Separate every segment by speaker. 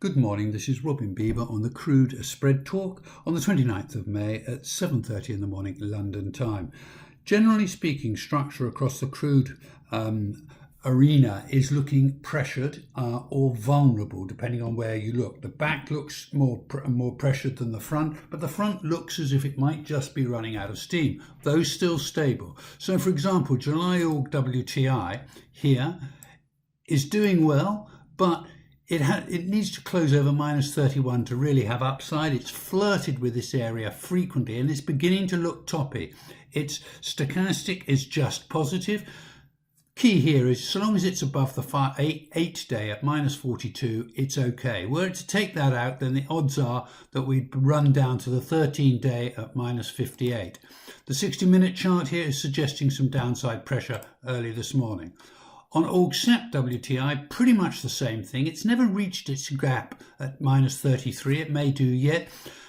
Speaker 1: Good morning, this is Robin Beaver on the Crude Spread Talk on the 29th of May at 7:30 in the morning London time. Generally speaking, structure across the crude arena is looking pressured or vulnerable depending on where you look. The back looks more pressured than the front, but the front looks as if it might just be running out of steam, though still stable. So for example, July Aug WTI here is doing well, but it needs to close over minus 31 to really have upside. It's flirted with this area frequently and it's beginning to look toppy. Its stochastic is just positive. Key here is so long as it's above the 8 day at minus 42, it's okay. Were it to take that out, then the odds are that we'd run down to the 13 day at minus 58. The 60-minute chart here is suggesting some downside pressure early this morning. On Aug WTI, pretty much the same thing. It's never reached its gap at minus 33. It may do yet.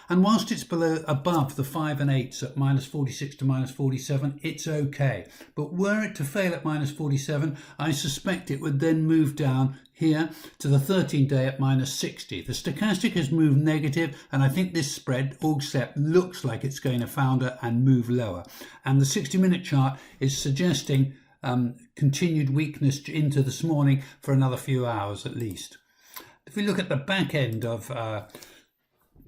Speaker 1: And whilst it's above the 5 and 8s at minus 46 to minus 47, it's okay. But were it to fail at minus 47, I suspect it would then move down here to the 13 day at minus 60. The stochastic has moved negative, and I think this spread, Aug looks like it's going to founder and move lower. And the 60-minute chart is suggesting continued weakness into this morning for another few hours at least. If we look at the back end of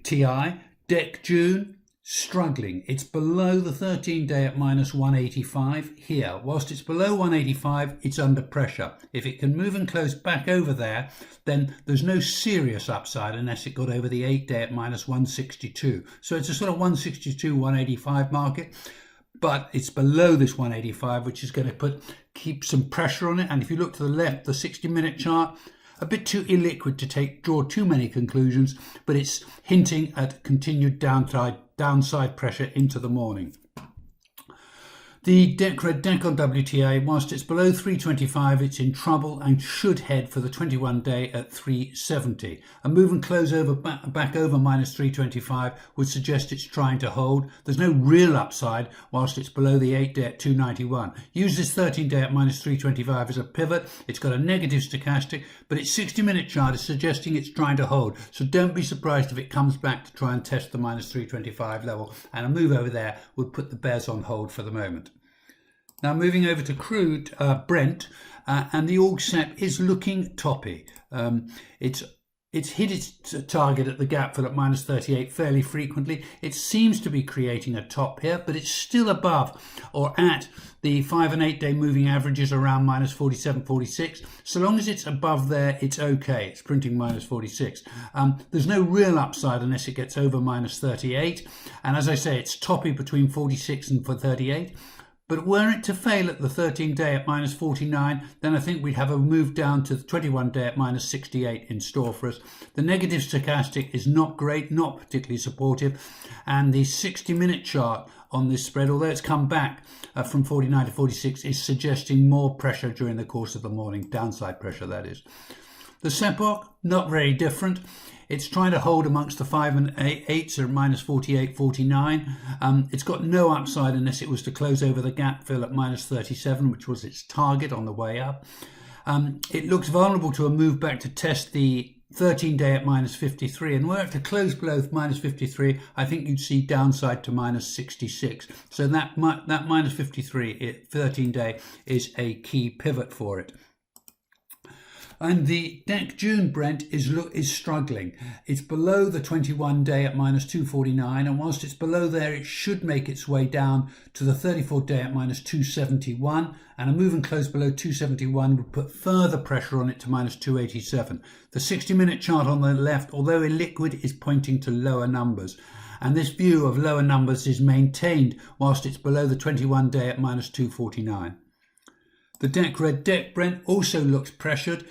Speaker 1: TI, DEC June, struggling. It's below the 13 day at minus 185 here. Whilst it's below 185, it's under pressure. If it can move and close back over there, then there's no serious upside unless it got over the 8 day at minus 162. So it's a sort of 162, 185 market. But it's below this 185, which is going to keep some pressure on it. And if you look to the left, the 60-minute chart, a bit too illiquid to draw too many conclusions, but it's hinting at continued downside pressure into the morning. The red DEC on WTI, whilst it's below 325, it's in trouble and should head for the 21 day at 370. A move and close back over minus 325 would suggest it's trying to hold. There's no real upside whilst it's below the 8 day at 291. Use this 13 day at minus 325 as a pivot. It's got a negative stochastic, but its 60-minute chart is suggesting it's trying to hold. So don't be surprised if it comes back to try and test the minus 325 level, and a move over there would put the bears on hold for the moment. Now moving over to crude Brent, and the Aug is looking toppy. It's hit its target at the gap fill at minus 38 fairly frequently. It seems to be creating a top here, but it's still above or at the 5 and 8 day moving averages around minus 47, 46. So long as it's above there, it's okay. It's printing minus 46. There's no real upside unless it gets over minus 38. And as I say, it's toppy between 46 and 38. But were it to fail at the 13 day at minus 49, then I think we'd have a move down to the 21 day at minus 68 in store for us. The negative stochastic is not great, not particularly supportive. And the 60-minute chart on this spread, although it's come back from 49 to 46, is suggesting more pressure during the course of the morning, downside pressure that is. The SEPOC, not very different. It's trying to hold amongst the 5 and 8s at minus 48, 49. It's got no upside unless it was to close over the gap fill at minus 37, which was its target on the way up. It looks vulnerable to a move back to test the 13 day at minus 53. And were it to close below minus 53, I think you'd see downside to minus 66. So that minus 53 13 day is a key pivot for it. And the DEC June Brent is struggling. It's below the 21 day at minus 249, and whilst it's below there, it should make its way down to the 34 day at minus 271, and a move and close below 271 would put further pressure on it to minus 287. The 60-minute chart on the left, although illiquid, is pointing to lower numbers. And this view of lower numbers is maintained whilst it's below the 21 day at minus 249. The red DEC Brent also looks pressured.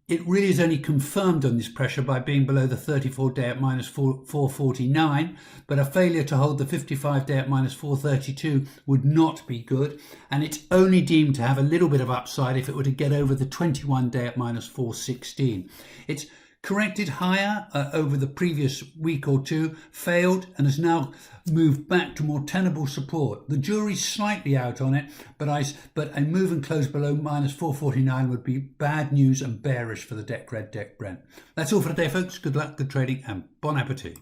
Speaker 1: It really is only confirmed on this pressure by being below the 34 day at minus 449, but a failure to hold the 55 day at minus 432 would not be good, and it's only deemed to have a little bit of upside if it were to get over the 21 day at minus 416. It's corrected higher over the previous week or two, failed, and has now moved back to more tenable support. The jury's slightly out on it, but a move and close below minus 449 would be bad news and bearish for the red DEC Brent. That's all for today, folks. Good luck, good trading, and bon appetit.